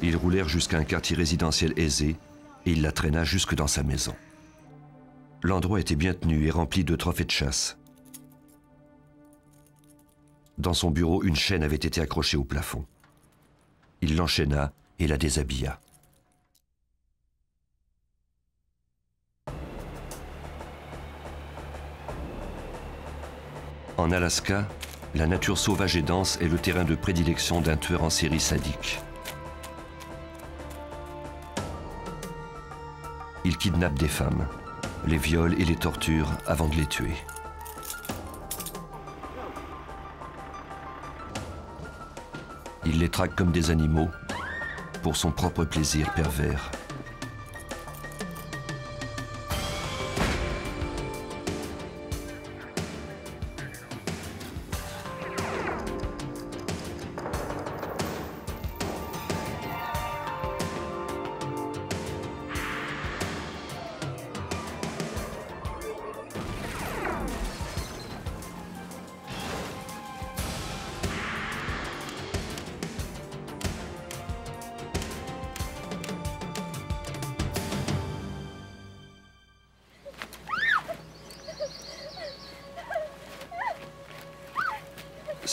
Ils roulèrent jusqu'à un quartier résidentiel aisé et il la traîna jusque dans sa maison. L'endroit était bien tenu et rempli de trophées de chasse. Dans son bureau, une chaîne avait été accrochée au plafond. Il l'enchaîna et la déshabilla. En Alaska, la nature sauvage et dense est le terrain de prédilection d'un tueur en série sadique. Il kidnappe des femmes, les viole et les torture avant de les tuer. Il les traque comme des animaux pour son propre plaisir pervers.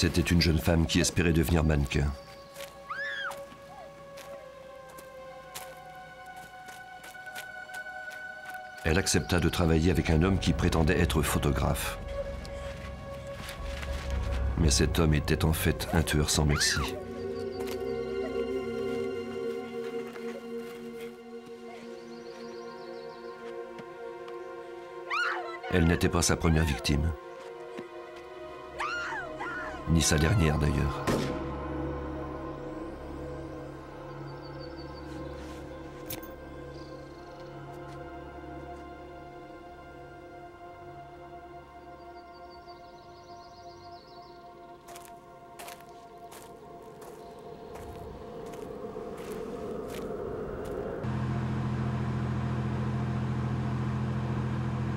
C'était une jeune femme qui espérait devenir mannequin. Elle accepta de travailler avec un homme qui prétendait être photographe. Mais cet homme était en fait un tueur sans merci. Elle n'était pas sa première victime. Ni sa dernière d'ailleurs.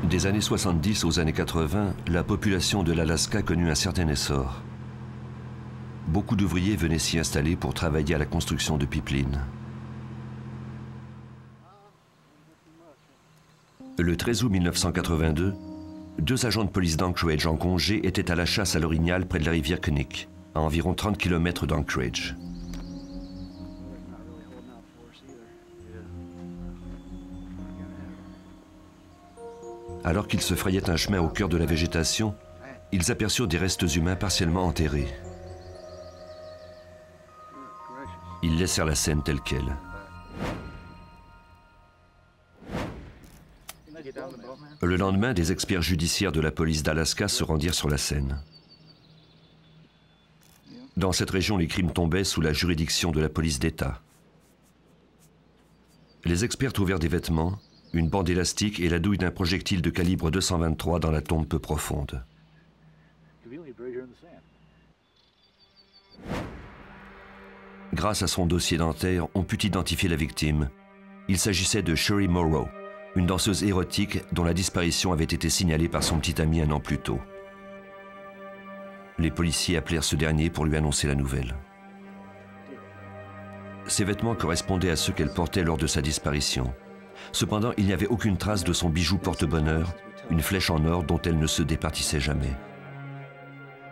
Des années 70 aux années 80, la population de l'Alaska connut un certain essor. Beaucoup d'ouvriers venaient s'y installer pour travailler à la construction de pipelines. Le 13 août 1982, deux agents de police d'Anchorage en congé étaient à la chasse à l'orignal près de la rivière Knik, à environ 30 km d'Anchorage. Alors qu'ils se frayaient un chemin au cœur de la végétation, ils aperçurent des restes humains partiellement enterrés. Ils laissèrent la scène telle qu'elle. Le lendemain, des experts judiciaires de la police d'Alaska se rendirent sur la scène. Dans cette région, les crimes tombaient sous la juridiction de la police d'État. Les experts trouvèrent des vêtements, une bande élastique et la douille d'un projectile de calibre 223 dans la tombe peu profonde. Grâce à son dossier dentaire, on put identifier la victime. Il s'agissait de Sherry Morrow, une danseuse érotique dont la disparition avait été signalée par son petit ami un an plus tôt. Les policiers appelèrent ce dernier pour lui annoncer la nouvelle. Ses vêtements correspondaient à ceux qu'elle portait lors de sa disparition. Cependant, il n'y avait aucune trace de son bijou porte-bonheur, une flèche en or dont elle ne se départissait jamais.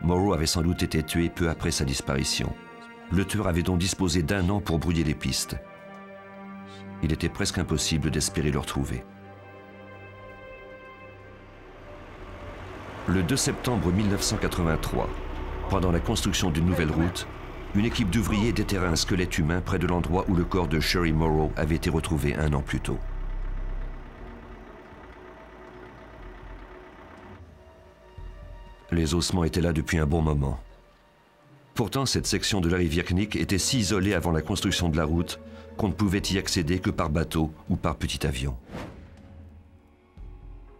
Morrow avait sans doute été tué peu après sa disparition. Le tueur avait donc disposé d'1 an pour brouiller les pistes. Il était presque impossible d'espérer le retrouver. Le 2 septembre 1983, pendant la construction d'une nouvelle route, une équipe d'ouvriers déterra un squelette humain près de l'endroit où le corps de Sherry Morrow avait été retrouvé 1 an plus tôt. Les ossements étaient là depuis un bon moment. Pourtant, cette section de la rivière Knik était si isolée avant la construction de la route qu'on ne pouvait y accéder que par bateau ou par petit avion.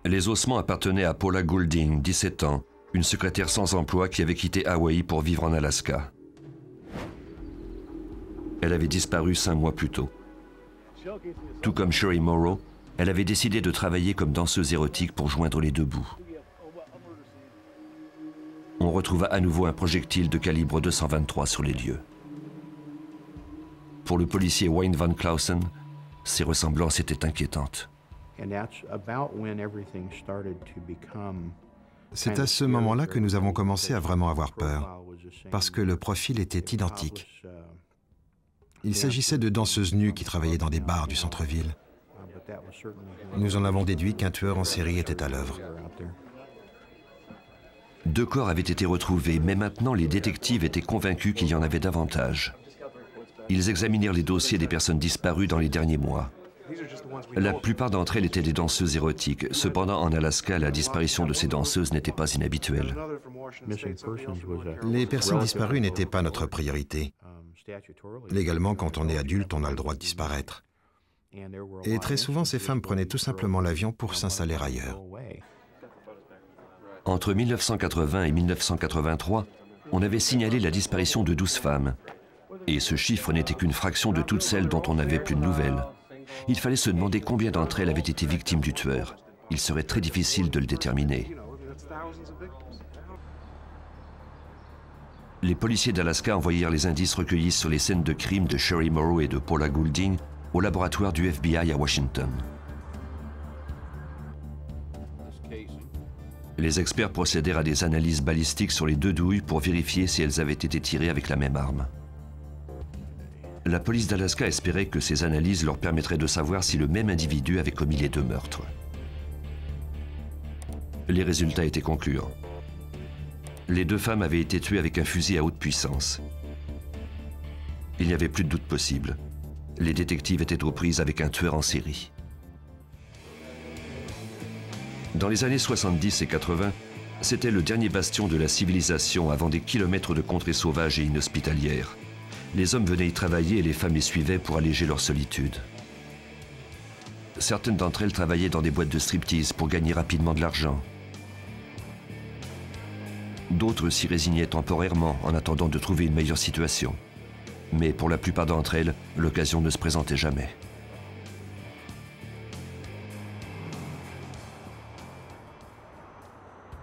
Les ossements appartenaient à Paula Goulding, 17 ans, une secrétaire sans emploi qui avait quitté Hawaï pour vivre en Alaska. Elle avait disparu 5 mois plus tôt. Tout comme Sherry Morrow, elle avait décidé de travailler comme danseuse érotique pour joindre les deux bouts. On retrouva à nouveau un projectile de calibre 223 sur les lieux. Pour le policier Wayne Van Clausen, ces ressemblances étaient inquiétantes. C'est à ce moment-là que nous avons commencé à vraiment avoir peur, parce que le profil était identique. Il s'agissait de danseuses nues qui travaillaient dans des bars du centre-ville. Nous en avons déduit qu'un tueur en série était à l'œuvre. 2 corps avaient été retrouvés, mais maintenant les détectives étaient convaincus qu'il y en avait davantage. Ils examinèrent les dossiers des personnes disparues dans les derniers mois. La plupart d'entre elles étaient des danseuses érotiques. Cependant, en Alaska, la disparition de ces danseuses n'était pas inhabituelle. Les personnes disparues n'étaient pas notre priorité. Légalement, quand on est adulte, on a le droit de disparaître. Et très souvent, ces femmes prenaient tout simplement l'avion pour s'installer ailleurs. Entre 1980 et 1983, on avait signalé la disparition de 12 femmes. Et ce chiffre n'était qu'une fraction de toutes celles dont on n'avait plus de nouvelles. Il fallait se demander combien d'entre elles avaient été victimes du tueur. Il serait très difficile de le déterminer. Les policiers d'Alaska envoyèrent les indices recueillis sur les scènes de crime de Sherry Morrow et de Paula Goulding au laboratoire du FBI à Washington. Les experts procédèrent à des analyses balistiques sur les 2 douilles pour vérifier si elles avaient été tirées avec la même arme. La police d'Alaska espérait que ces analyses leur permettraient de savoir si le même individu avait commis les 2 meurtres. Les résultats étaient concluants. Les 2 femmes avaient été tuées avec un fusil à haute puissance. Il n'y avait plus de doute possible. Les détectives étaient aux prises avec un tueur en série. Dans les années 70 et 80, c'était le dernier bastion de la civilisation avant des kilomètres de contrées sauvages et inhospitalières. Les hommes venaient y travailler et les femmes les suivaient pour alléger leur solitude. Certaines d'entre elles travaillaient dans des boîtes de striptease pour gagner rapidement de l'argent. D'autres s'y résignaient temporairement en attendant de trouver une meilleure situation. Mais pour la plupart d'entre elles, l'occasion ne se présentait jamais.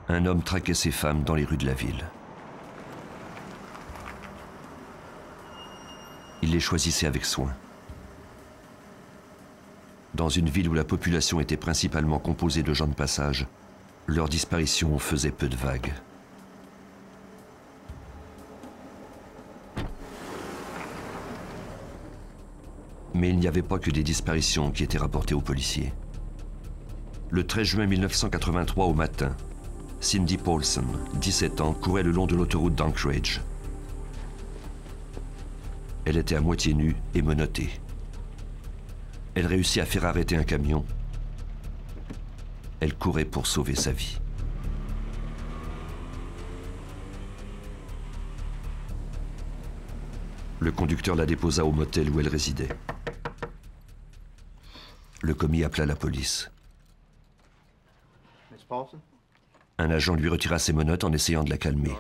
Un homme traquait ses femmes dans les rues de la ville. Il les choisissait avec soin. Dans une ville où la population était principalement composée de gens de passage, leur disparition faisait peu de vagues. Mais il n'y avait pas que des disparitions qui étaient rapportées aux policiers. Le 13 juin 1983 au matin, Cindy Paulson, 17 ans, courait le long de l'autoroute d'Anchorage. Elle était à moitié nue et menottée. Elle réussit à faire arrêter un camion. Elle courait pour sauver sa vie. Le conducteur la déposa au motel où elle résidait. Le commis appela la police. Un agent lui retira ses menottes en essayant de la calmer.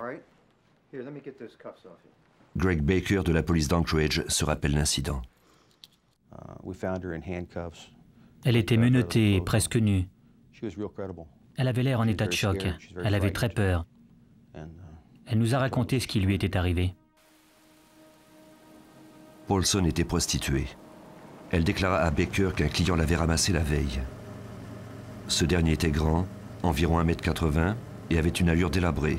Greg Baker de la police d'Anchorage se rappelle l'incident. Elle était menottée et presque nue. Elle avait l'air en état de choc. Elle avait très peur. Elle nous a raconté ce qui lui était arrivé. Paulson était prostituée. Elle déclara à Baker qu'un client l'avait ramassée la veille. Ce dernier était grand, environ 1,80 m, et avait une allure délabrée.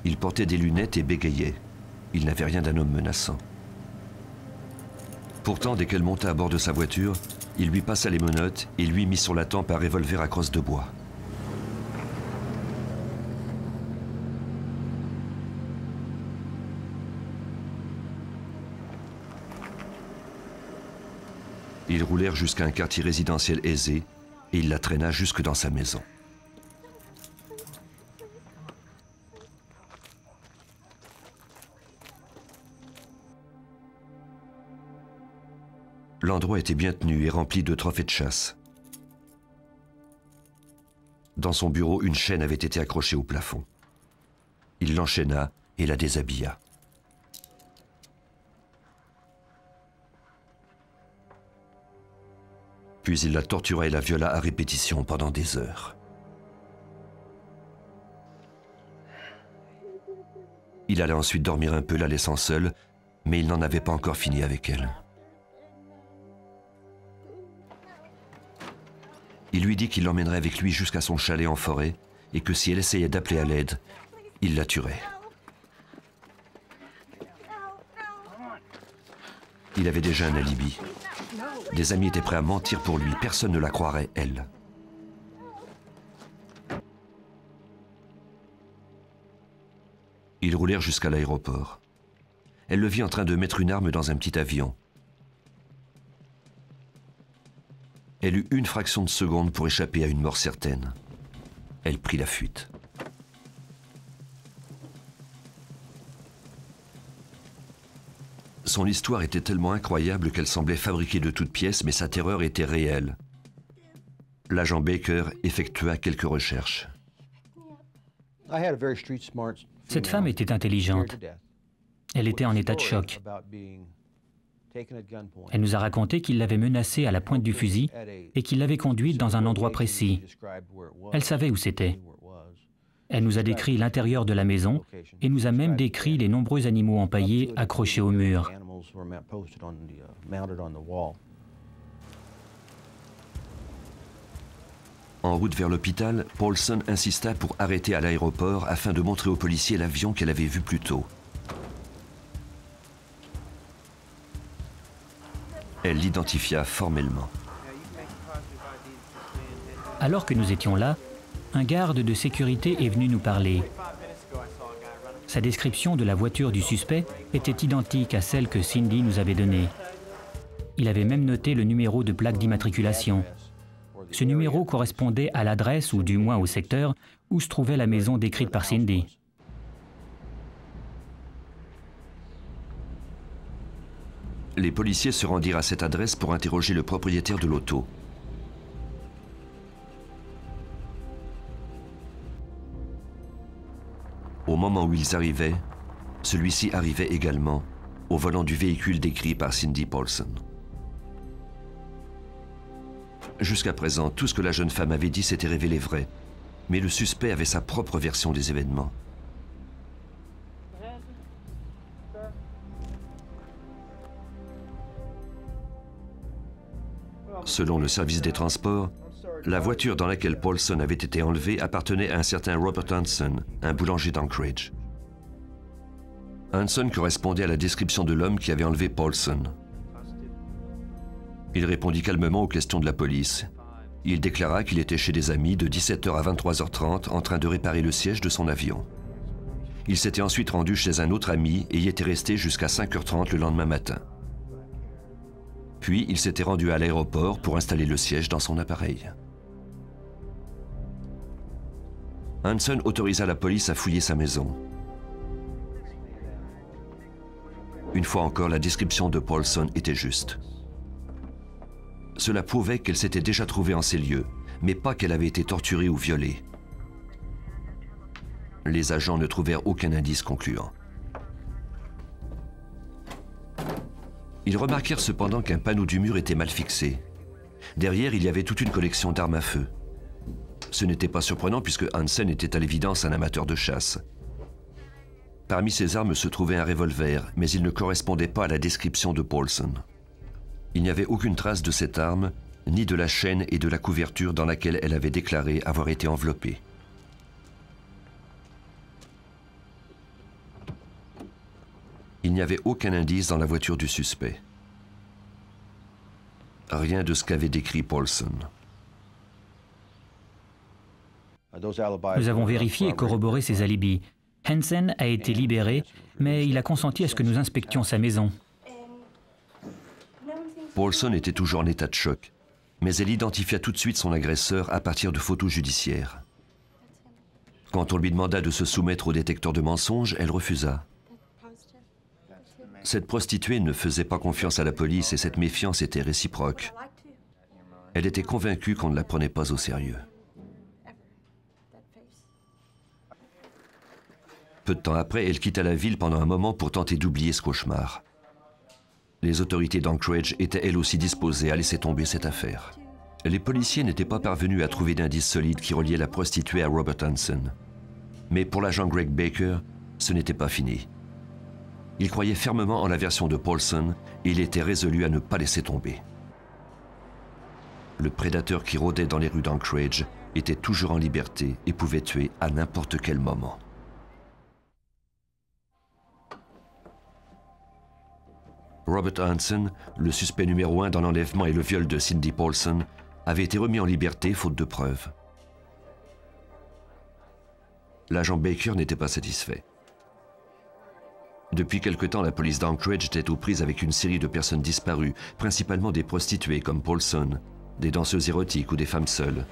Il portait des lunettes et bégayait. Il n'avait rien d'un homme menaçant. Pourtant, dès qu'elle monta à bord de sa voiture, il lui passa les menottes et lui mit sur la tempe un revolver à crosse de bois. Ils roulèrent jusqu'à un quartier résidentiel aisé et il la traîna jusque dans sa maison. L'endroit était bien tenu et rempli de trophées de chasse. Dans son bureau, une chaîne avait été accrochée au plafond. Il l'enchaîna et la déshabilla. Puis il la tortura et la viola à répétition pendant des heures. Il alla ensuite dormir un peu, la laissant seule, Mais il n'en avait pas encore fini avec elle. Il lui dit qu'il l'emmènerait avec lui jusqu'à son chalet en forêt et que si elle essayait d'appeler à l'aide, il la tuerait. Il avait déjà un alibi. Des amis étaient prêts à mentir pour lui. Personne ne la croirait, elle. Ils roulèrent jusqu'à l'aéroport. Elle le vit en train de mettre une arme dans un petit avion. Elle eut une fraction de seconde pour échapper à une mort certaine. Elle prit la fuite. Son histoire était tellement incroyable qu'elle semblait fabriquée de toutes pièces, mais sa terreur était réelle. L'agent Baker effectua quelques recherches. Cette femme était intelligente. Elle était en état de choc. Elle nous a raconté qu'il l'avait menacée à la pointe du fusil et qu'il l'avait conduite dans un endroit précis. Elle savait où c'était. Elle nous a décrit l'intérieur de la maison et nous a même décrit les nombreux animaux empaillés accrochés au mur. En route vers l'hôpital, Paulson insista pour arrêter à l'aéroport afin de montrer aux policiers l'avion qu'elle avait vu plus tôt. Elle l'identifia formellement. Alors que nous étions là, un garde de sécurité est venu nous parler. Sa description de la voiture du suspect était identique à celle que Cindy nous avait donnée. Il avait même noté le numéro de plaque d'immatriculation. Ce numéro correspondait à l'adresse, ou du moins au secteur, où se trouvait la maison décrite par Cindy. Les policiers se rendirent à cette adresse pour interroger le propriétaire de l'auto. Au moment où ils arrivaient, celui-ci arrivait également, au volant du véhicule décrit par Cindy Paulson. Jusqu'à présent, tout ce que la jeune femme avait dit s'était révélé vrai, mais le suspect avait sa propre version des événements. Selon le service des transports, la voiture dans laquelle Paulson avait été enlevé appartenait à un certain Robert Hanson, un boulanger d'Anchorage. Hanson correspondait à la description de l'homme qui avait enlevé Paulson. Il répondit calmement aux questions de la police. Il déclara qu'il était chez des amis de 17h à 23h30 en train de réparer le siège de son avion. Il s'était ensuite rendu chez un autre ami et y était resté jusqu'à 5h30 le lendemain matin. Puis il s'était rendu à l'aéroport pour installer le siège dans son appareil. Hanson autorisa la police à fouiller sa maison. Une fois encore, la description de Paulson était juste. Cela prouvait qu'elle s'était déjà trouvée en ces lieux, mais pas qu'elle avait été torturée ou violée. Les agents ne trouvèrent aucun indice concluant. Ils remarquèrent cependant qu'un panneau du mur était mal fixé. Derrière, il y avait toute une collection d'armes à feu. Ce n'était pas surprenant puisque Hansen était à l'évidence un amateur de chasse. Parmi ces armes se trouvait un revolver, mais il ne correspondait pas à la description de Paulson. Il n'y avait aucune trace de cette arme, ni de la chaîne et de la couverture dans laquelle elle avait déclaré avoir été enveloppée. Il n'y avait aucun indice dans la voiture du suspect. Rien de ce qu'avait décrit Paulson. Nous avons vérifié et corroboré ses alibis. Hansen a été libéré, mais il a consenti à ce que nous inspections sa maison. Paulson était toujours en état de choc, mais elle identifia tout de suite son agresseur à partir de photos judiciaires. Quand on lui demanda de se soumettre au détecteur de mensonges, elle refusa. Cette prostituée ne faisait pas confiance à la police et cette méfiance était réciproque. Elle était convaincue qu'on ne la prenait pas au sérieux. Peu de temps après, elle quitta la ville pendant un moment pour tenter d'oublier ce cauchemar. Les autorités d'Anchorage étaient elles aussi disposées à laisser tomber cette affaire. Les policiers n'étaient pas parvenus à trouver d'indices solides qui reliaient la prostituée à Robert Hansen. Mais pour l'agent Greg Baker, ce n'était pas fini. Il croyait fermement en la version de Paulson et il était résolu à ne pas laisser tomber. Le prédateur qui rôdait dans les rues d'Anchorage était toujours en liberté et pouvait tuer à n'importe quel moment. Robert Hansen, le suspect numéro 1 dans l'enlèvement et le viol de Cindy Paulson, avait été remis en liberté faute de preuves. L'agent Baker n'était pas satisfait. Depuis quelque temps, la police d'Anchorage était aux prises avec une série de personnes disparues, principalement des prostituées comme Paulson, des danseuses érotiques ou des femmes seules.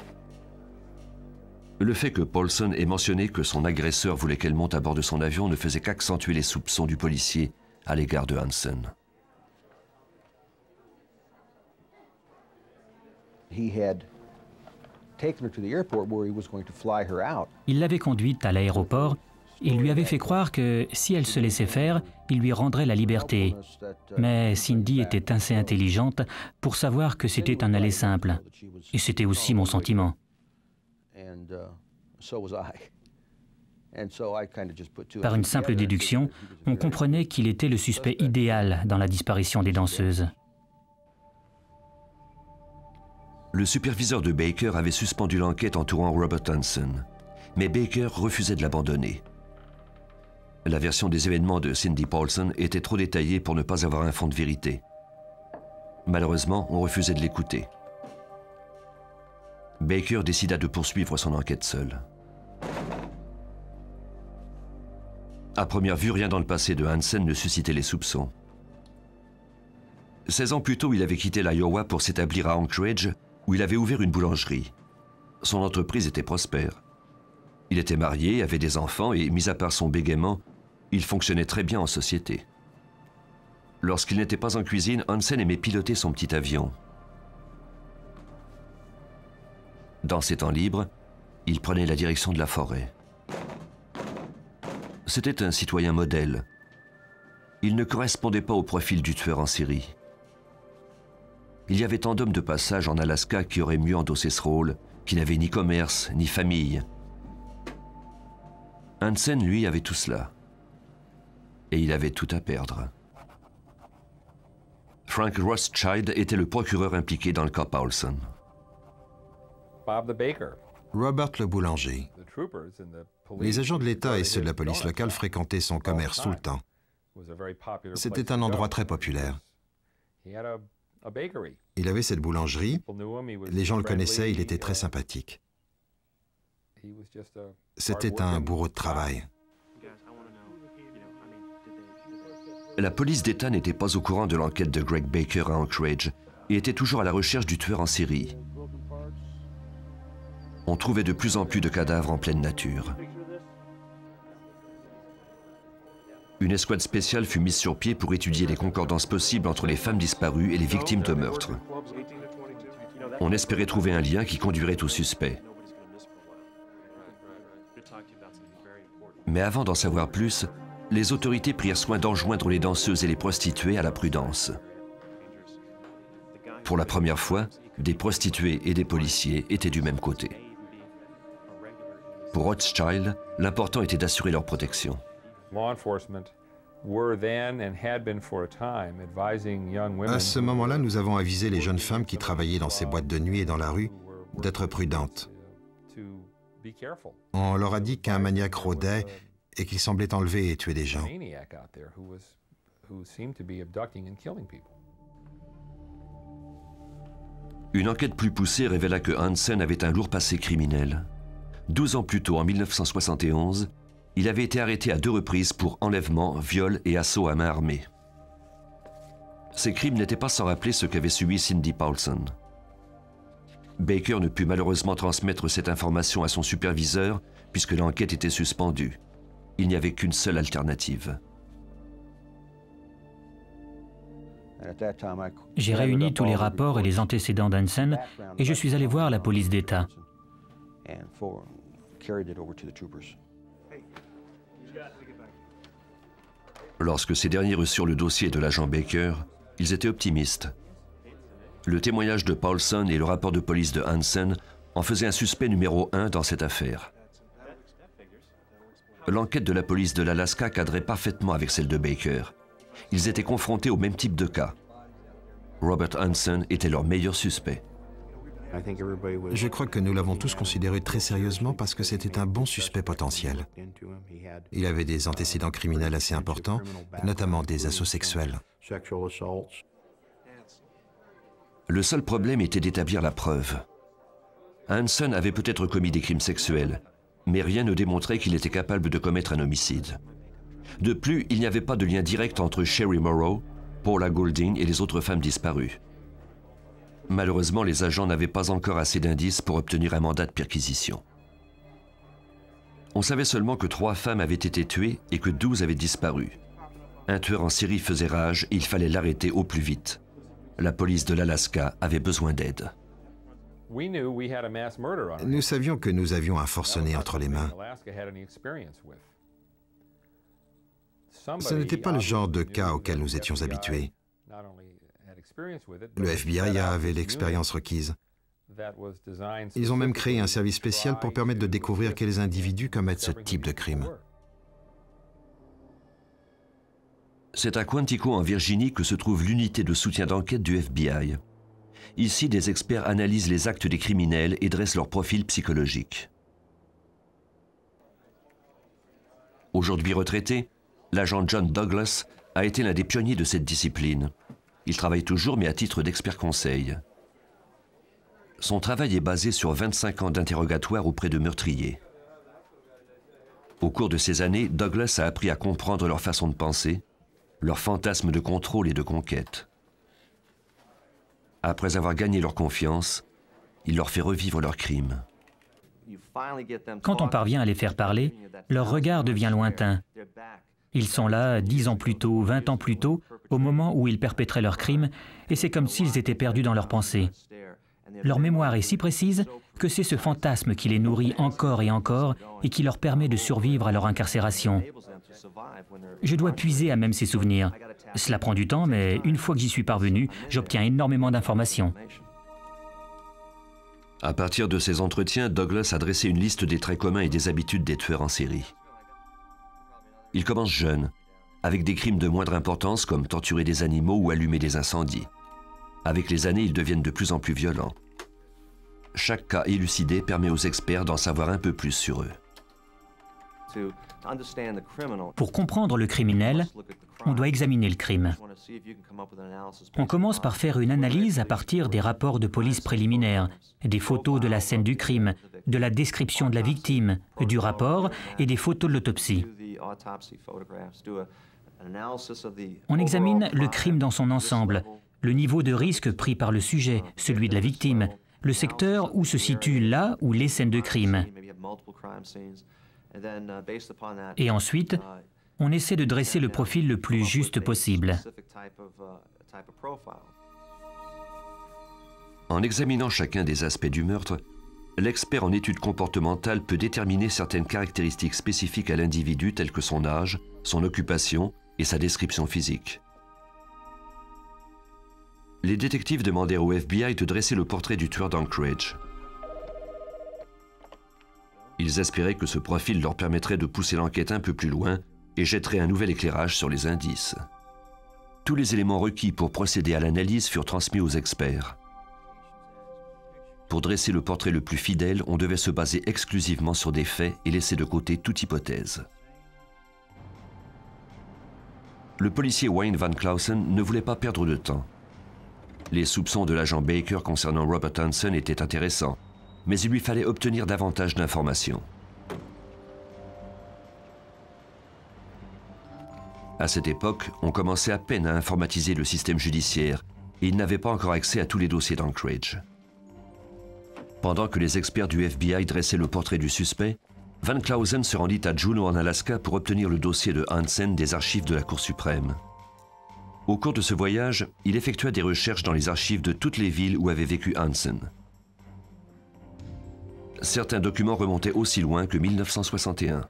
Le fait que Paulson ait mentionné que son agresseur voulait qu'elle monte à bord de son avion ne faisait qu'accentuer les soupçons du policier à l'égard de Hansen. Il l'avait conduite à l'aéroport et lui avait fait croire que si elle se laissait faire, il lui rendrait la liberté. Mais Cindy était assez intelligente pour savoir que c'était un aller simple. Et c'était aussi mon sentiment. Par une simple déduction, on comprenait qu'il était le suspect idéal dans la disparition des danseuses. Le superviseur de Baker avait suspendu l'enquête entourant Robert Hansen, mais Baker refusait de l'abandonner. La version des événements de Cindy Paulson était trop détaillée pour ne pas avoir un fond de vérité. Malheureusement, on refusait de l'écouter. Baker décida de poursuivre son enquête seul. À première vue, rien dans le passé de Hansen ne suscitait les soupçons. 16 ans plus tôt, il avait quitté l'Iowa pour s'établir à Anchorage, où il avait ouvert une boulangerie. Son entreprise était prospère. Il était marié, avait des enfants et, mis à part son bégaiement, il fonctionnait très bien en société. Lorsqu'il n'était pas en cuisine, Hansen aimait piloter son petit avion. Dans ses temps libres, il prenait la direction de la forêt. C'était un citoyen modèle. Il ne correspondait pas au profil du tueur en série. Il y avait tant d'hommes de passage en Alaska qui auraient mieux endossé ce rôle, qui n'avaient ni commerce, ni famille. Hansen, lui, avait tout cela. Et il avait tout à perdre. Frank Rothschild était le procureur impliqué dans le cas Paulson. Robert le boulanger. Les agents de l'État et ceux de la police locale fréquentaient son commerce tout le temps. C'était un endroit très populaire. Il avait cette boulangerie, les gens le connaissaient, il était très sympathique. C'était un bourreau de travail. La police d'État n'était pas au courant de l'enquête de Greg Baker à Anchorage et était toujours à la recherche du tueur en série. On trouvait de plus en plus de cadavres en pleine nature. Une escouade spéciale fut mise sur pied pour étudier les concordances possibles entre les femmes disparues et les victimes de meurtre. On espérait trouver un lien qui conduirait au suspect. Mais avant d'en savoir plus, les autorités prirent soin d'enjoindre les danseuses et les prostituées à la prudence. Pour la première fois, des prostituées et des policiers étaient du même côté. Pour Rothschild, l'important était d'assurer leur protection. À ce moment-là, nous avons avisé les jeunes femmes qui travaillaient dans ces boîtes de nuit et dans la rue d'être prudentes. On leur a dit qu'un maniaque rôdait et qu'il semblait enlever et tuer des gens. Une enquête plus poussée révéla que Hansen avait un lourd passé criminel. 12 ans plus tôt, en 1971, il avait été arrêté à 2 reprises pour enlèvement, viol et assaut à main armée. Ces crimes n'étaient pas sans rappeler ce qu'avait subi Cindy Paulson. Baker ne put malheureusement transmettre cette information à son superviseur puisque l'enquête était suspendue. Il n'y avait qu'une seule alternative. J'ai réuni tous les rapports et les antécédents d'Hansen et je suis allé voir la police d'État. Lorsque ces derniers reçurent le dossier de l'agent Baker, ils étaient optimistes. Le témoignage de Paulson et le rapport de police de Hansen en faisaient un suspect numéro 1 dans cette affaire. L'enquête de la police de l'Alaska cadrait parfaitement avec celle de Baker. Ils étaient confrontés au même type de cas. Robert Hansen était leur meilleur suspect. Je crois que nous l'avons tous considéré très sérieusement parce que c'était un bon suspect potentiel. Il avait des antécédents criminels assez importants, notamment des assauts sexuels. Le seul problème était d'établir la preuve. Hansen avait peut-être commis des crimes sexuels, mais rien ne démontrait qu'il était capable de commettre un homicide. De plus, il n'y avait pas de lien direct entre Sherry Morrow, Paula Golding et les autres femmes disparues. Malheureusement, les agents n'avaient pas encore assez d'indices pour obtenir un mandat de perquisition. On savait seulement que 3 femmes avaient été tuées et que 12 avaient disparu. Un tueur en série faisait rage et il fallait l'arrêter au plus vite. La police de l'Alaska avait besoin d'aide. Nous savions que nous avions un forcené entre les mains. Ce n'était pas le genre de cas auquel nous étions habitués. Le FBI avait l'expérience requise. Ils ont même créé un service spécial pour permettre de découvrir quels individus commettent ce type de crime. C'est à Quantico, en Virginie, que se trouve l'unité de soutien d'enquête du FBI. Ici, des experts analysent les actes des criminels et dressent leur profil psychologique. Aujourd'hui retraité, l'agent John Douglas a été l'un des pionniers de cette discipline. Il travaille toujours, mais à titre d'expert conseil. Son travail est basé sur 25 ans d'interrogatoire auprès de meurtriers. Au cours de ces années, Douglas a appris à comprendre leur façon de penser, leurs fantasmes de contrôle et de conquête. Après avoir gagné leur confiance, il leur fait revivre leurs crimes. Quand on parvient à les faire parler, leur regard devient lointain. Ils sont là 10 ans plus tôt, 20 ans plus tôt, au moment où ils perpétraient leurs crimes, et c'est comme s'ils étaient perdus dans leurs pensées. Leur mémoire est si précise que c'est ce fantasme qui les nourrit encore et encore et qui leur permet de survivre à leur incarcération. Je dois puiser à même ces souvenirs. Cela prend du temps, mais une fois que j'y suis parvenu, j'obtiens énormément d'informations. À partir de ces entretiens, Douglas a dressé une liste des traits communs et des habitudes des tueurs en série. Il commence jeune, avec des crimes de moindre importance comme torturer des animaux ou allumer des incendies. Avec les années, ils deviennent de plus en plus violents. Chaque cas élucidé permet aux experts d'en savoir un peu plus sur eux. Pour comprendre le criminel, on doit examiner le crime. On commence par faire une analyse à partir des rapports de police préliminaires, des photos de la scène du crime, de la description de la victime, du rapport et des photos de l'autopsie. On examine le crime dans son ensemble, le niveau de risque pris par le sujet, celui de la victime, le secteur où se situent là ou les scènes de crime. Et ensuite, on essaie de dresser le profil le plus juste possible. En examinant chacun des aspects du meurtre, l'expert en études comportementales peut déterminer certaines caractéristiques spécifiques à l'individu telles que son âge, son occupation et sa description physique. Les détectives demandèrent au FBI de dresser le portrait du tueur d'Anchorage. Ils espéraient que ce profil leur permettrait de pousser l'enquête un peu plus loin et jetterait un nouvel éclairage sur les indices. Tous les éléments requis pour procéder à l'analyse furent transmis aux experts. Pour dresser le portrait le plus fidèle, on devait se baser exclusivement sur des faits et laisser de côté toute hypothèse. Le policier Wayne Van Clausen ne voulait pas perdre de temps. Les soupçons de l'agent Baker concernant Robert Hansen étaient intéressants, mais il lui fallait obtenir davantage d'informations. À cette époque, on commençait à peine à informatiser le système judiciaire et il n'avait pas encore accès à tous les dossiers d'Anchorage. Pendant que les experts du FBI dressaient le portrait du suspect, Van Clausen se rendit à Juneau en Alaska pour obtenir le dossier de Hansen des archives de la Cour suprême. Au cours de ce voyage, il effectua des recherches dans les archives de toutes les villes où avait vécu Hansen. Certains documents remontaient aussi loin que 1961.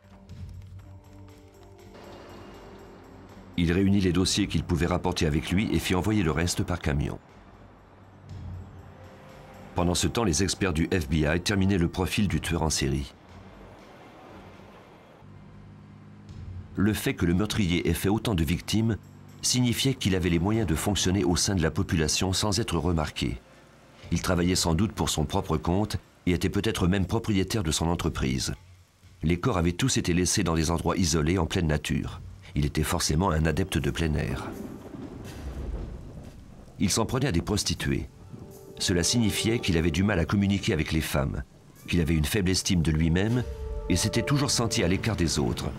Il réunit les dossiers qu'il pouvait rapporter avec lui et fit envoyer le reste par camion. Pendant ce temps, les experts du FBI terminaient le profil du tueur en série. Le fait que le meurtrier ait fait autant de victimes signifiait qu'il avait les moyens de fonctionner au sein de la population sans être remarqué. Il travaillait sans doute pour son propre compte et était peut-être même propriétaire de son entreprise. Les corps avaient tous été laissés dans des endroits isolés en pleine nature. Il était forcément un adepte de plein air. Il s'en prenait à des prostituées. Cela signifiait qu'il avait du mal à communiquer avec les femmes, qu'il avait une faible estime de lui-même et s'était toujours senti à l'écart des autres.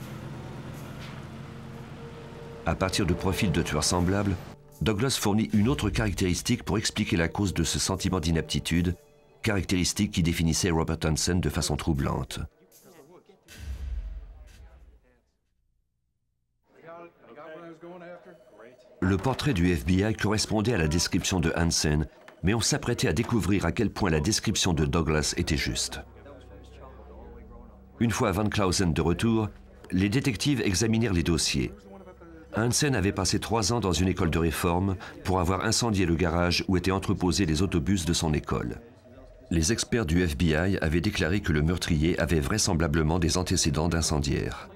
À partir de profils de tueurs semblables, Douglas fournit une autre caractéristique pour expliquer la cause de ce sentiment d'inaptitude, caractéristique qui définissait Robert Hansen de façon troublante. Le portrait du FBI correspondait à la description de Hansen, mais on s'apprêtait à découvrir à quel point la description de Douglas était juste. Une fois Van Clausen de retour, les détectives examinèrent les dossiers. Hansen avait passé 3 ans dans une école de réforme pour avoir incendié le garage où étaient entreposés les autobus de son école. Les experts du FBI avaient déclaré que le meurtrier avait vraisemblablement des antécédents d'incendiaire.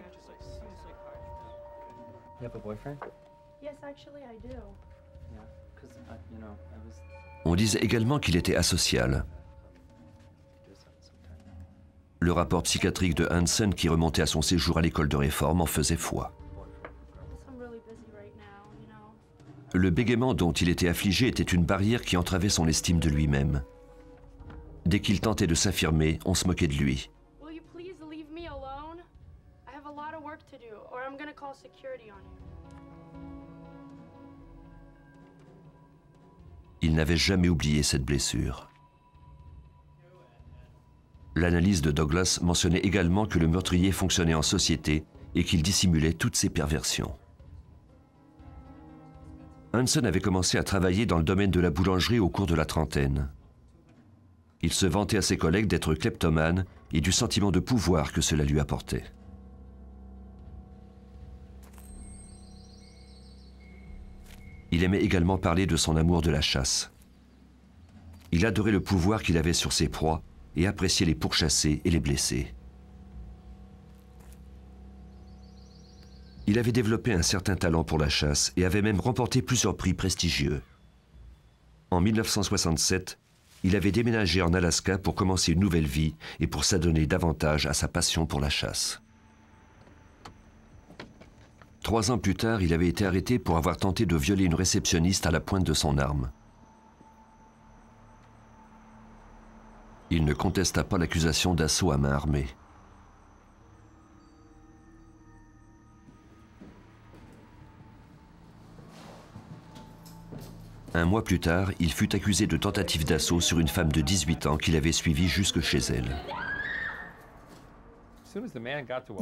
On disait également qu'il était asocial. Le rapport psychiatrique de Hansen, qui remontait à son séjour à l'école de réforme, en faisait foi. Le bégaiement dont il était affligé était une barrière qui entravait son estime de lui-même. Dès qu'il tentait de s'affirmer, on se moquait de lui. Il n'avait jamais oublié cette blessure. L'analyse de Douglas mentionnait également que le meurtrier fonctionnait en société et qu'il dissimulait toutes ses perversions. Hansen avait commencé à travailler dans le domaine de la boulangerie au cours de la trentaine. Il se vantait à ses collègues d'être kleptomane et du sentiment de pouvoir que cela lui apportait. Il aimait également parler de son amour de la chasse. Il adorait le pouvoir qu'il avait sur ses proies et appréciait les pourchasser et les blesser. Il avait développé un certain talent pour la chasse et avait même remporté plusieurs prix prestigieux. En 1967, il avait déménagé en Alaska pour commencer une nouvelle vie et pour s'adonner davantage à sa passion pour la chasse. 3 ans plus tard, il avait été arrêté pour avoir tenté de violer une réceptionniste à la pointe de son arme. Il ne contesta pas l'accusation d'assaut à main armée. Un mois plus tard, il fut accusé de tentative d'assaut sur une femme de 18 ans qu'il avait suivie jusque chez elle.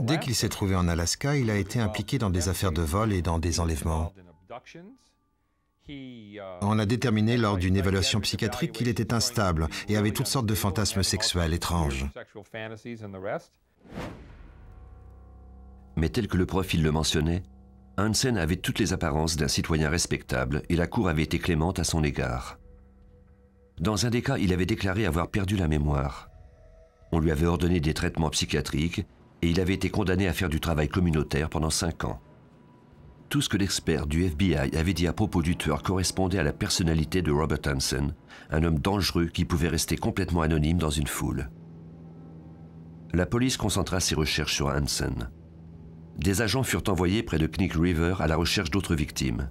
Dès qu'il s'est trouvé en Alaska, il a été impliqué dans des affaires de vol et dans des enlèvements. On a déterminé lors d'une évaluation psychiatrique qu'il était instable et avait toutes sortes de fantasmes sexuels étranges. Mais tel que le profil le mentionnait, Hansen avait toutes les apparences d'un citoyen respectable et la cour avait été clémente à son égard. Dans un des cas, il avait déclaré avoir perdu la mémoire. On lui avait ordonné des traitements psychiatriques et il avait été condamné à faire du travail communautaire pendant 5 ans. Tout ce que l'expert du FBI avait dit à propos du tueur correspondait à la personnalité de Robert Hansen, un homme dangereux qui pouvait rester complètement anonyme dans une foule. La police concentra ses recherches sur Hansen. Des agents furent envoyés près de Knik River à la recherche d'autres victimes.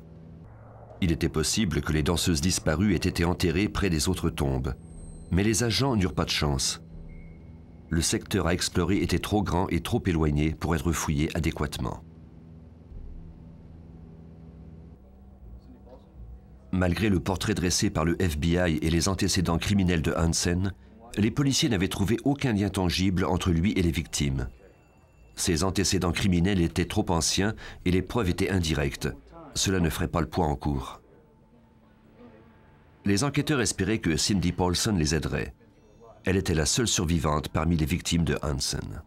Il était possible que les danseuses disparues aient été enterrées près des autres tombes, mais les agents n'eurent pas de chance. Le secteur à explorer était trop grand et trop éloigné pour être fouillé adéquatement. Malgré le portrait dressé par le FBI et les antécédents criminels de Hansen, les policiers n'avaient trouvé aucun lien tangible entre lui et les victimes. Ses antécédents criminels étaient trop anciens et les preuves étaient indirectes. Cela ne ferait pas le poids en cours. Les enquêteurs espéraient que Cindy Paulson les aiderait. Elle était la seule survivante parmi les victimes de Hansen.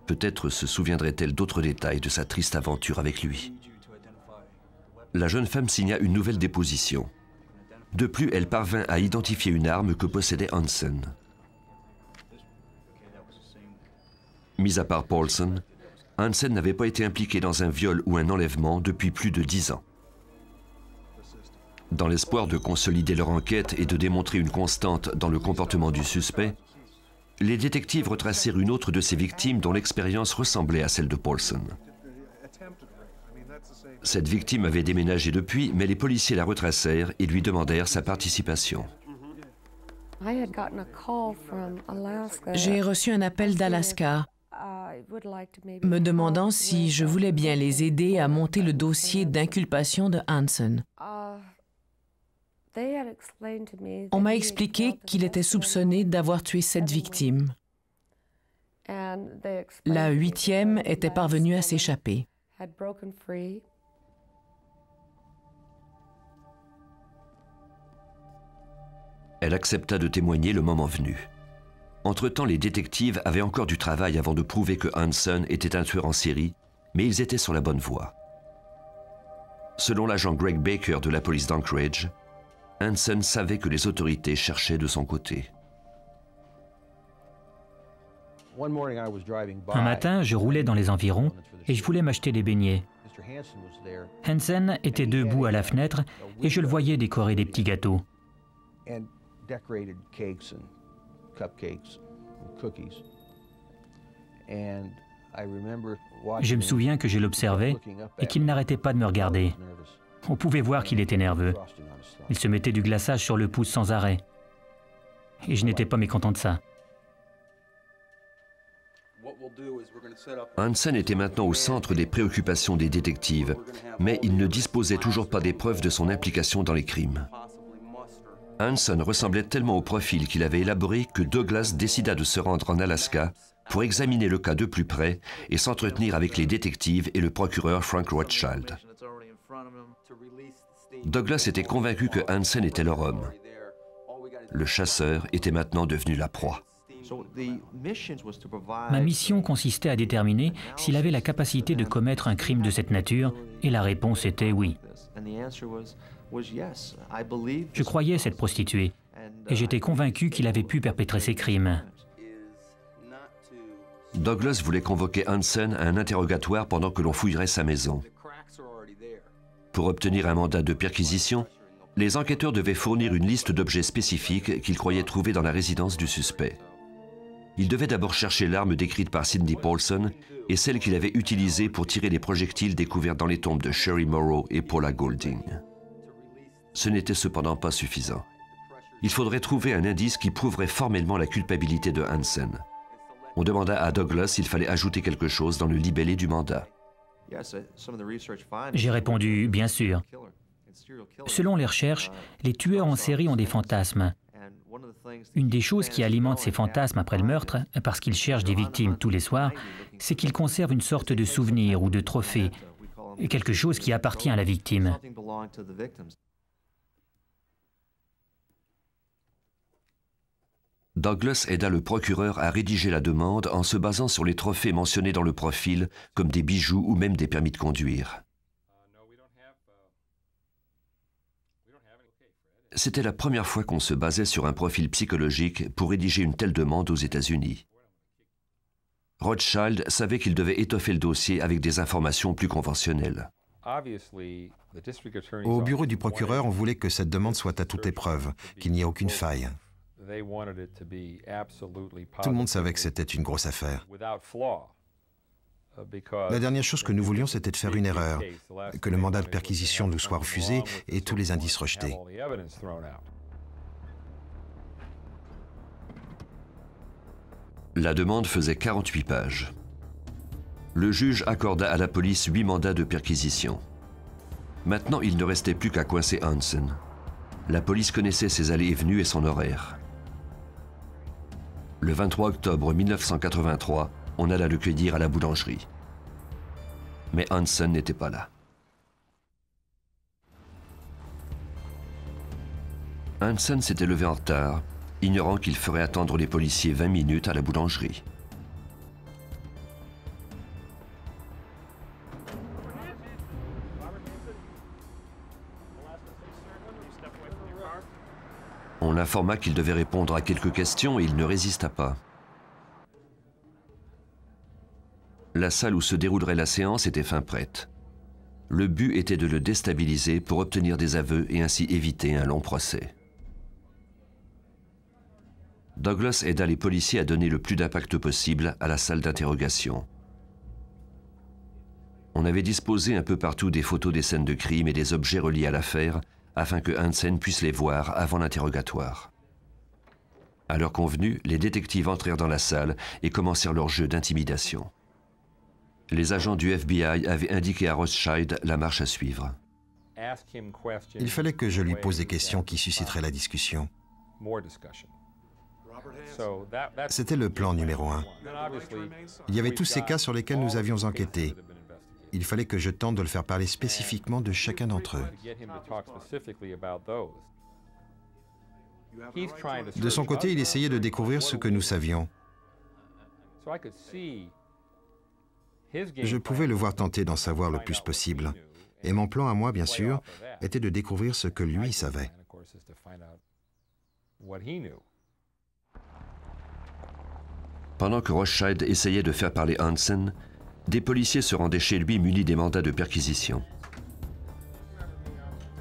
Peut-être se souviendrait-elle d'autres détails de sa triste aventure avec lui. La jeune femme signa une nouvelle déposition. De plus, elle parvint à identifier une arme que possédait Hansen. Mis à part Paulson, Hansen n'avait pas été impliqué dans un viol ou un enlèvement depuis plus de 10 ans. Dans l'espoir de consolider leur enquête et de démontrer une constante dans le comportement du suspect, les détectives retracèrent une autre de ses victimes dont l'expérience ressemblait à celle de Paulson. Cette victime avait déménagé depuis, mais les policiers la retracèrent et lui demandèrent sa participation. J'ai reçu un appel d'Alaska me demandant si je voulais bien les aider à monter le dossier d'inculpation de Hansen. On m'a expliqué qu'il était soupçonné d'avoir tué 7 victimes. La 8e était parvenue à s'échapper. Elle accepta de témoigner le moment venu. Entre-temps, les détectives avaient encore du travail avant de prouver que Hansen était un tueur en série, mais ils étaient sur la bonne voie. Selon l'agent Greg Baker de la police d'Anchorage, Hansen savait que les autorités cherchaient de son côté. Un matin, je roulais dans les environs et je voulais m'acheter des beignets. Hansen était debout à la fenêtre et je le voyais décorer des petits gâteaux. Je me souviens que je l'observais et qu'il n'arrêtait pas de me regarder. On pouvait voir qu'il était nerveux. Il se mettait du glaçage sur le pouce sans arrêt. Et je n'étais pas mécontent de ça. Hansen était maintenant au centre des préoccupations des détectives, mais il ne disposait toujours pas des preuves de son implication dans les crimes. Hansen ressemblait tellement au profil qu'il avait élaboré que Douglas décida de se rendre en Alaska pour examiner le cas de plus près et s'entretenir avec les détectives et le procureur Frank Rothschild. Douglas était convaincu que Hansen était leur homme. Le chasseur était maintenant devenu la proie. Ma mission consistait à déterminer s'il avait la capacité de commettre un crime de cette nature, et la réponse était oui. Je croyais cette prostituée, et j'étais convaincu qu'il avait pu perpétrer ces crimes. Douglas voulait convoquer Hansen à un interrogatoire pendant que l'on fouillerait sa maison. Pour obtenir un mandat de perquisition, les enquêteurs devaient fournir une liste d'objets spécifiques qu'ils croyaient trouver dans la résidence du suspect. Ils devaient d'abord chercher l'arme décrite par Cindy Paulson et celle qu'il avait utilisée pour tirer les projectiles découverts dans les tombes de Sherry Morrow et Paula Golding. Ce n'était cependant pas suffisant. Il faudrait trouver un indice qui prouverait formellement la culpabilité de Hansen. On demanda à Douglas s'il fallait ajouter quelque chose dans le libellé du mandat. J'ai répondu, bien sûr. Selon les recherches, les tueurs en série ont des fantasmes. Une des choses qui alimente ces fantasmes après le meurtre, parce qu'ils cherchent des victimes tous les soirs, c'est qu'ils conservent une sorte de souvenir ou de trophée, quelque chose qui appartient à la victime. Douglas aida le procureur à rédiger la demande en se basant sur les trophées mentionnés dans le profil, comme des bijoux ou même des permis de conduire. C'était la première fois qu'on se basait sur un profil psychologique pour rédiger une telle demande aux États-Unis. Rothschild savait qu'il devait étoffer le dossier avec des informations plus conventionnelles. Au bureau du procureur, on voulait que cette demande soit à toute épreuve, qu'il n'y ait aucune faille. Tout le monde savait que c'était une grosse affaire. La dernière chose que nous voulions, c'était de faire une erreur, que le mandat de perquisition nous soit refusé et tous les indices rejetés. La demande faisait 48 pages. Le juge accorda à la police 8 mandats de perquisition. Maintenant, il ne restait plus qu'à coincer Hansen. La police connaissait ses allées et venues et son horaire. Le 23 octobre 1983, on alla le cueillir à la boulangerie. Mais Hansen n'était pas là. Hansen s'était levé en retard, ignorant qu'il ferait attendre les policiers 20 minutes à la boulangerie. On l'informa qu'il devait répondre à quelques questions et il ne résista pas. la salle où se déroulerait la séance était fin prête. Le but était de le déstabiliser pour obtenir des aveux et ainsi éviter un long procès. Douglas aida les policiers à donner le plus d'impact possible à la salle d'interrogation. On avait disposé un peu partout des photos des scènes de crime et des objets reliés à l'affaire afin que Hansen puisse les voir avant l'interrogatoire. À l'heure convenue, les détectives entrèrent dans la salle et commencèrent leur jeu d'intimidation. Les agents du FBI avaient indiqué à Rothschild la marche à suivre. Il fallait que je lui pose des questions qui susciteraient la discussion. C'était le plan numéro 1. Il y avait tous ces cas sur lesquels nous avions enquêté. Il fallait que je tente de le faire parler spécifiquement de chacun d'entre eux. De son côté, il essayait de découvrir ce que nous savions. Je pouvais le voir tenter d'en savoir le plus possible. Et mon plan à moi, bien sûr, était de découvrir ce que lui savait. Pendant que Rothschild essayait de faire parler Hansen, des policiers se rendaient chez lui munis des mandats de perquisition.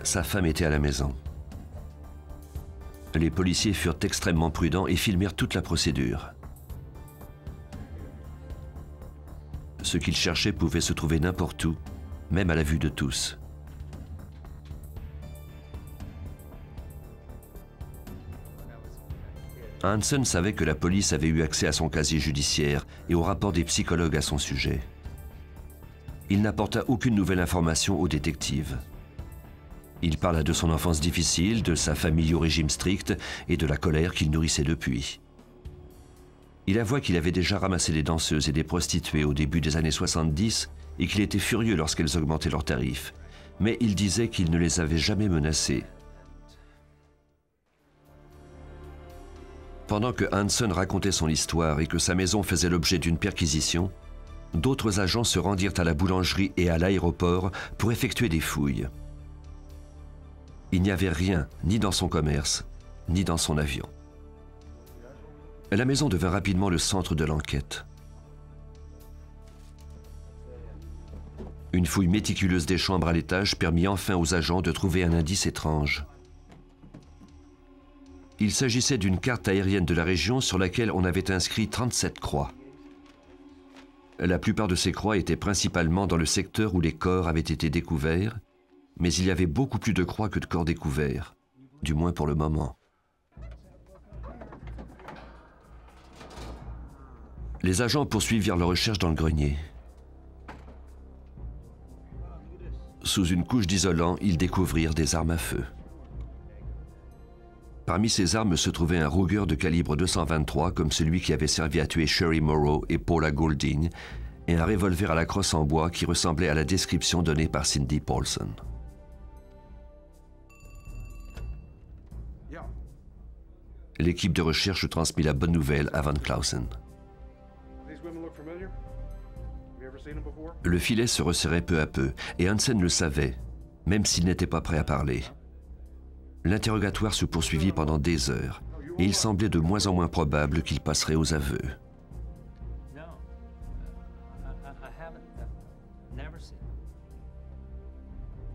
Sa femme était à la maison. Les policiers furent extrêmement prudents et filmèrent toute la procédure. Ce qu'ils cherchaient pouvait se trouver n'importe où, même à la vue de tous. Hansen savait que la police avait eu accès à son casier judiciaire et au rapport des psychologues à son sujet. Il n'apporta aucune nouvelle information aux détectives. Il parla de son enfance difficile, de sa famille au régime strict et de la colère qu'il nourrissait depuis. Il avoua qu'il avait déjà ramassé des danseuses et des prostituées au début des années 70 et qu'il était furieux lorsqu'elles augmentaient leurs tarifs. Mais il disait qu'il ne les avait jamais menacées. Pendant que Hansen racontait son histoire et que sa maison faisait l'objet d'une perquisition, d'autres agents se rendirent à la boulangerie et à l'aéroport pour effectuer des fouilles. Il n'y avait rien, ni dans son commerce, ni dans son avion. La maison devint rapidement le centre de l'enquête. Une fouille méticuleuse des chambres à l'étage permit enfin aux agents de trouver un indice étrange. Il s'agissait d'une carte aérienne de la région sur laquelle on avait inscrit 37 croix. La plupart de ces croix étaient principalement dans le secteur où les corps avaient été découverts, mais il y avait beaucoup plus de croix que de corps découverts, du moins pour le moment. Les agents poursuivirent leurs recherches dans le grenier. Sous une couche d'isolant, ils découvrirent des armes à feu. Parmi ces armes se trouvait un Ruger de calibre 223 comme celui qui avait servi à tuer Sherry Morrow et Paula Goulding, et un revolver à la crosse en bois qui ressemblait à la description donnée par Cindy Paulson. L'équipe de recherche transmit la bonne nouvelle à Van Clausen. Le filet se resserrait peu à peu, et Hansen le savait, même s'il n'était pas prêt à parler. L'interrogatoire se poursuivit pendant des heures, et il semblait de moins en moins probable qu'il passerait aux aveux.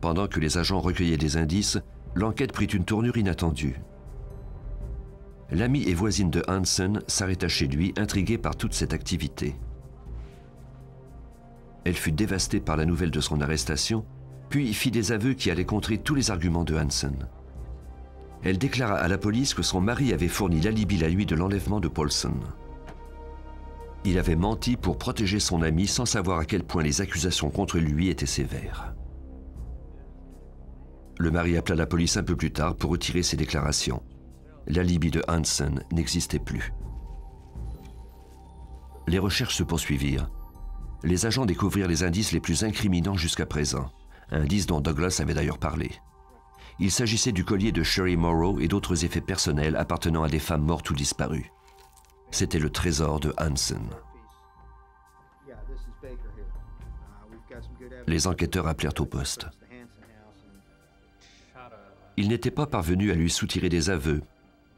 Pendant que les agents recueillaient des indices, l'enquête prit une tournure inattendue. L'amie et voisine de Hansen s'arrêta chez lui, intriguée par toute cette activité. Elle fut dévastée par la nouvelle de son arrestation, puis fit des aveux qui allaient contrer tous les arguments de Hansen. Elle déclara à la police que son mari avait fourni l'alibi la nuit de l'enlèvement de Paulson. Il avait menti pour protéger son ami sans savoir à quel point les accusations contre lui étaient sévères. Le mari appela la police un peu plus tard pour retirer ses déclarations. L'alibi de Hansen n'existait plus. Les recherches se poursuivirent. Les agents découvrirent les indices les plus incriminants jusqu'à présent, indices dont Douglas avait d'ailleurs parlé. Il s'agissait du collier de Sherry Morrow et d'autres effets personnels appartenant à des femmes mortes ou disparues. C'était le trésor de Hansen. Les enquêteurs appelèrent au poste. Ils n'étaient pas parvenus à lui soutirer des aveux,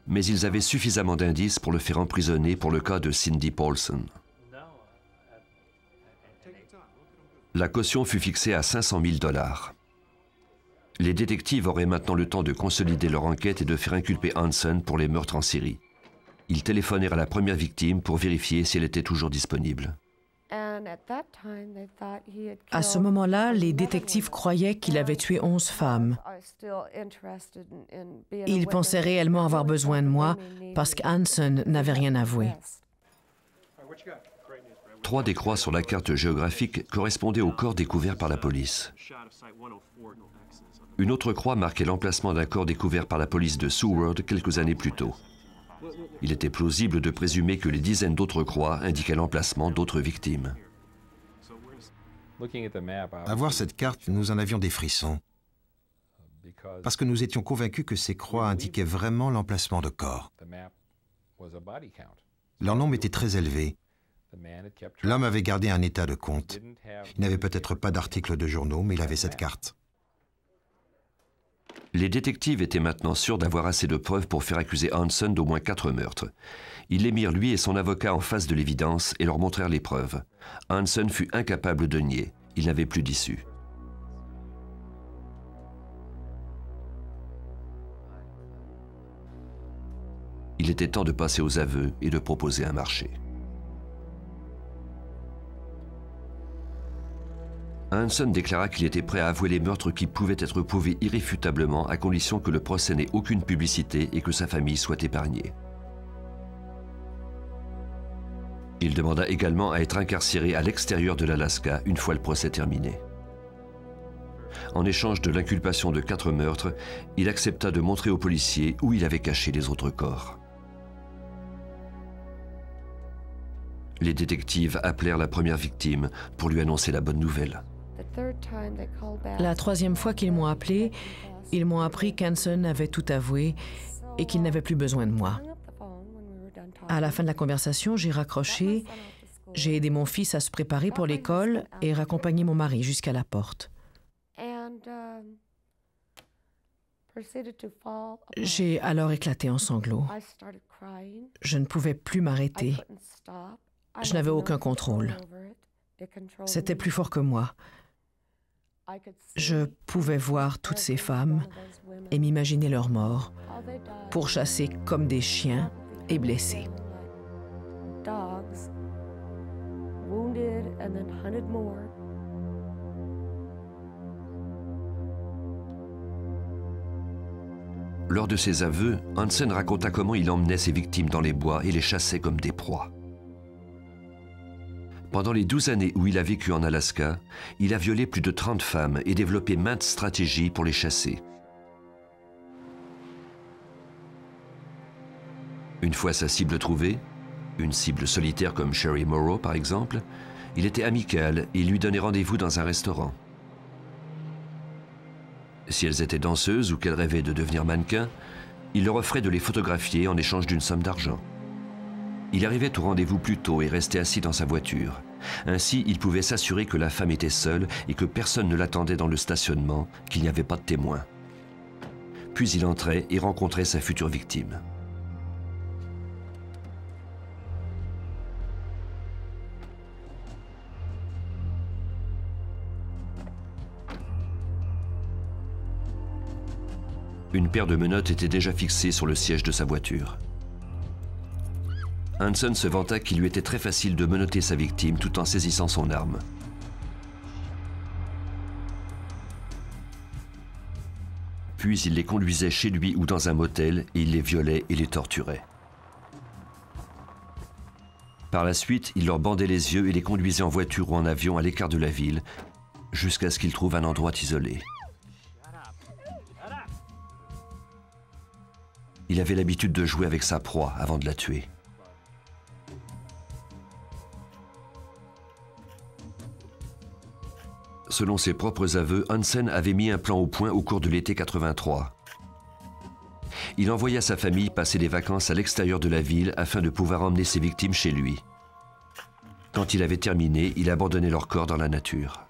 mais ils avaient suffisamment d'indices pour le faire emprisonner pour le cas de Cindy Paulson. La caution fut fixée à 500 000 $. Les détectives auraient maintenant le temps de consolider leur enquête et de faire inculper Hansen pour les meurtres en série. Ils téléphonèrent à la première victime pour vérifier si elle était toujours disponible. À ce moment-là, les détectives croyaient qu'il avait tué 11 femmes. Ils pensaient réellement avoir besoin de moi parce qu'Hansen n'avait rien avoué. 3 des croix sur la carte géographique correspondaient au corps découvert par la police. Une autre croix marquait l'emplacement d'un corps découvert par la police de Seward quelques années plus tôt. Il était plausible de présumer que les dizaines d'autres croix indiquaient l'emplacement d'autres victimes. À voir cette carte, nous en avions des frissons, parce que nous étions convaincus que ces croix indiquaient vraiment l'emplacement de corps. Leur nombre était très élevé. L'homme avait gardé un état de compte. Il n'avait peut-être pas d'articles de journaux, mais il avait cette carte. Les détectives étaient maintenant sûrs d'avoir assez de preuves pour faire accuser Hansen d'au moins 4 meurtres. Ils les mirent, lui et son avocat, en face de l'évidence et leur montrèrent les preuves. Hansen fut incapable de nier. Il n'avait plus d'issue. Il était temps de passer aux aveux et de proposer un marché. Hansen déclara qu'il était prêt à avouer les meurtres qui pouvaient être prouvés irréfutablement à condition que le procès n'ait aucune publicité et que sa famille soit épargnée. Il demanda également à être incarcéré à l'extérieur de l'Alaska une fois le procès terminé. En échange de l'inculpation de 4 meurtres, il accepta de montrer aux policiers où il avait caché les autres corps. Les détectives appelèrent la première victime pour lui annoncer la bonne nouvelle. La 3e fois qu'ils m'ont appelé, ils m'ont appris qu'Hansen avait tout avoué et qu'il n'avait plus besoin de moi. À la fin de la conversation, j'ai raccroché, j'ai aidé mon fils à se préparer pour l'école et raccompagné mon mari jusqu'à la porte. J'ai alors éclaté en sanglots. Je ne pouvais plus m'arrêter. Je n'avais aucun contrôle. C'était plus fort que moi. Je pouvais voir toutes ces femmes et m'imaginer leur mort, pourchassées comme des chiens et blessées. Lors de ses aveux, Hansen raconta comment il emmenait ses victimes dans les bois et les chassait comme des proies. Pendant les 12 années où il a vécu en Alaska, il a violé plus de 30 femmes et développé maintes stratégies pour les chasser. Une fois sa cible trouvée, une cible solitaire comme Sherry Morrow par exemple, il était amical et il lui donnait rendez-vous dans un restaurant. Si elles étaient danseuses ou qu'elles rêvaient de devenir mannequins, il leur offrait de les photographier en échange d'une somme d'argent. Il arrivait au rendez-vous plus tôt et restait assis dans sa voiture. Ainsi, il pouvait s'assurer que la femme était seule et que personne ne l'attendait dans le stationnement, qu'il n'y avait pas de témoin. Puis il entrait et rencontrait sa future victime. Une paire de menottes était déjà fixée sur le siège de sa voiture. Hansen se vanta qu'il lui était très facile de menotter sa victime tout en saisissant son arme. Puis il les conduisait chez lui ou dans un motel et il les violait et les torturait. Par la suite, il leur bandait les yeux et les conduisait en voiture ou en avion à l'écart de la ville jusqu'à ce qu'ils trouvent un endroit isolé. Il avait l'habitude de jouer avec sa proie avant de la tuer. Selon ses propres aveux, Hansen avait mis un plan au point au cours de l'été 83. Il envoya sa famille passer des vacances à l'extérieur de la ville afin de pouvoir emmener ses victimes chez lui. Quand il avait terminé, il abandonnait leur corps dans la nature.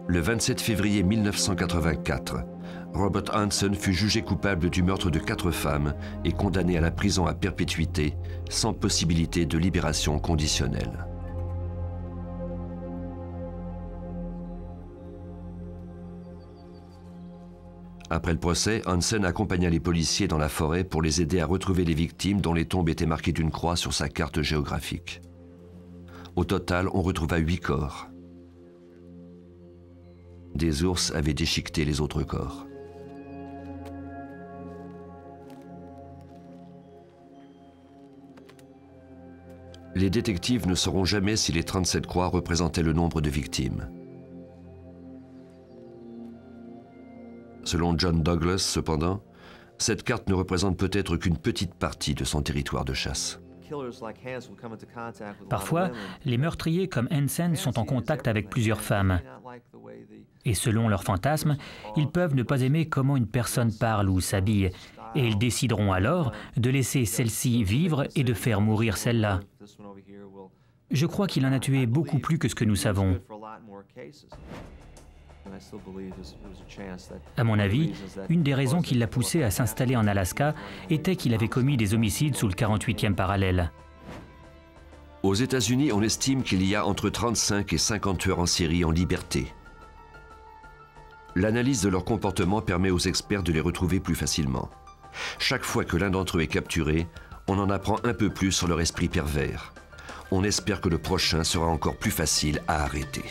Le 27 février 1984, Robert Hansen fut jugé coupable du meurtre de 4 femmes et condamné à la prison à perpétuité, sans possibilité de libération conditionnelle. Après le procès, Hansen accompagna les policiers dans la forêt pour les aider à retrouver les victimes dont les tombes étaient marquées d'une croix sur sa carte géographique. Au total, on retrouva 8 corps. Des ours avaient déchiqueté les autres corps. Les détectives ne sauront jamais si les 37 croix représentaient le nombre de victimes. Selon John Douglas, cependant, cette carte ne représente peut-être qu'une petite partie de son territoire de chasse. Parfois, les meurtriers comme Hansen sont en contact avec plusieurs femmes. Et selon leurs fantasmes, ils peuvent ne pas aimer comment une personne parle ou s'habille. Et ils décideront alors de laisser celle-ci vivre et de faire mourir celle-là. Je crois qu'il en a tué beaucoup plus que ce que nous savons. À mon avis, une des raisons qui l'a poussé à s'installer en Alaska était qu'il avait commis des homicides sous le 48e parallèle. Aux États-Unis, on estime qu'il y a entre 35 et 50 tueurs en série en liberté. L'analyse de leur comportement permet aux experts de les retrouver plus facilement. Chaque fois que l'un d'entre eux est capturé, on en apprend un peu plus sur leur esprit pervers. On espère que le prochain sera encore plus facile à arrêter.